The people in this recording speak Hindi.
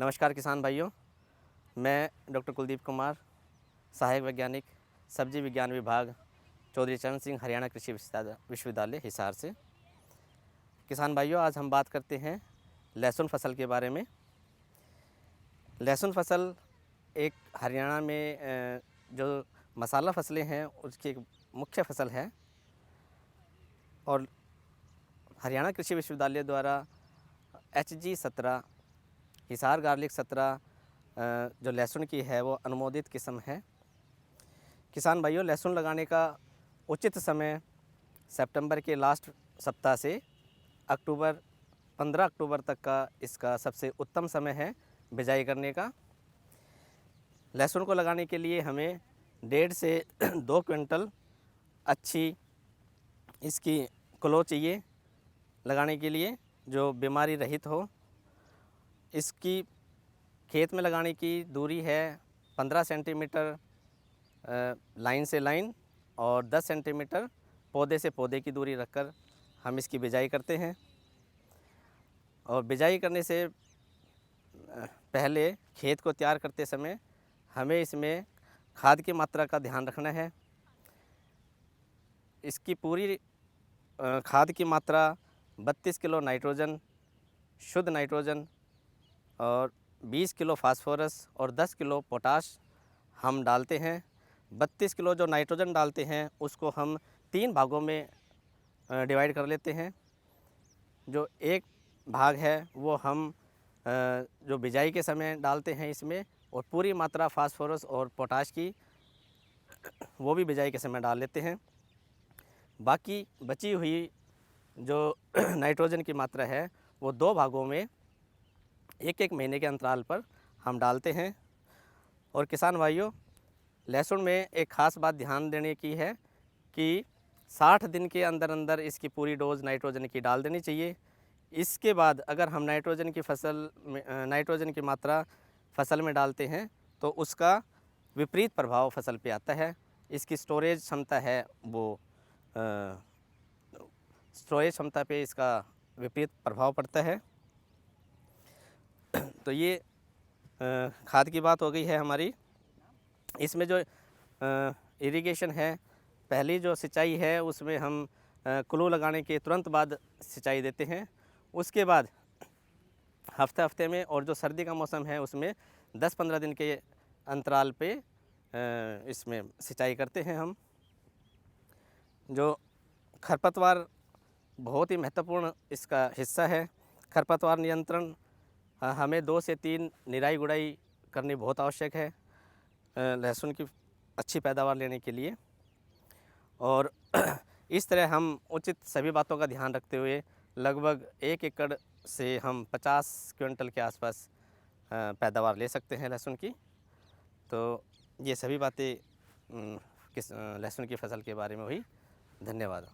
नमस्कार किसान भाइयों, मैं डॉक्टर कुलदीप कुमार, सहायक वैज्ञानिक सब्जी विज्ञान विभाग, चौधरी चरण सिंह हरियाणा कृषि विश्वविद्यालय हिसार से। किसान भाइयों, आज हम बात करते हैं लहसुन फसल के बारे में। लहसुन फसल एक हरियाणा में जो मसाला फसलें हैं उसकी एक मुख्य फसल है और हरियाणा कृषि विश्वविद्यालय द्वारा HG 17 हिसार गार्लिक 17 जो लहसुन की है वो अनुमोदित किस्म है। किसान भाइयों, लहसुन लगाने का उचित समय सितंबर के लास्ट सप्ताह से 15 अक्टूबर तक का इसका सबसे उत्तम समय है बिजाई करने का। लहसुन को लगाने के लिए हमें 1.5 से 2 क्विंटल अच्छी इसकी क्लो चाहिए लगाने के लिए, जो बीमारी रहित हो। इसकी खेत में लगाने की दूरी है 15 सेंटीमीटर लाइन से लाइन और 10 सेंटीमीटर पौधे से पौधे की दूरी रखकर हम इसकी बिजाई करते हैं। और बिजाई करने से पहले खेत को तैयार करते समय हमें इसमें खाद की मात्रा का ध्यान रखना है। इसकी पूरी खाद की मात्रा 32 किलो नाइट्रोजन, शुद्ध नाइट्रोजन और 20 किलो फास्फोरस और 10 किलो पोटाश हम डालते हैं। 32 किलो जो नाइट्रोजन डालते हैं उसको हम 3 भागों में डिवाइड कर लेते हैं। जो एक भाग है वो हम जो बिजाई के समय डालते हैं इसमें, और पूरी मात्रा फास्फोरस और पोटाश की वो भी बिजाई के समय डाल लेते हैं। बाकी बची हुई जो नाइट्रोजन की मात्रा है वो 2 भागों में 1-1 महीने के अंतराल पर हम डालते हैं। और किसान भाइयों, लहसुन में एक ख़ास बात ध्यान देने की है कि 60 दिन के अंदर अंदर इसकी पूरी डोज नाइट्रोजन की डाल देनी चाहिए। इसके बाद अगर हम नाइट्रोजन की मात्रा फसल में डालते हैं तो उसका विपरीत प्रभाव फसल पे आता है। इसकी स्टोरेज क्षमता है वो स्टोरेज क्षमता पे इसका विपरीत प्रभाव पड़ता है। तो ये खाद की बात हो गई है हमारी। इसमें जो इरिगेशन है, पहली जो सिंचाई है उसमें हम क्लो लगाने के तुरंत बाद सिंचाई देते हैं। उसके बाद हफ्ते में, और जो सर्दी का मौसम है उसमें 10-15 दिन के अंतराल पे इसमें सिंचाई करते हैं हम। जो खरपतवार बहुत ही महत्वपूर्ण इसका हिस्सा है। खरपतवार नियंत्रण हमें 2 से 3 निराई गुड़ाई करनी बहुत आवश्यक है लहसुन की अच्छी पैदावार लेने के लिए। और इस तरह हम उचित सभी बातों का ध्यान रखते हुए लगभग 1 एकड़ से हम 50 क्विंटल के आसपास पैदावार ले सकते हैं लहसुन की। तो ये सभी बातें लहसुन की फसल के बारे में हुई। धन्यवाद।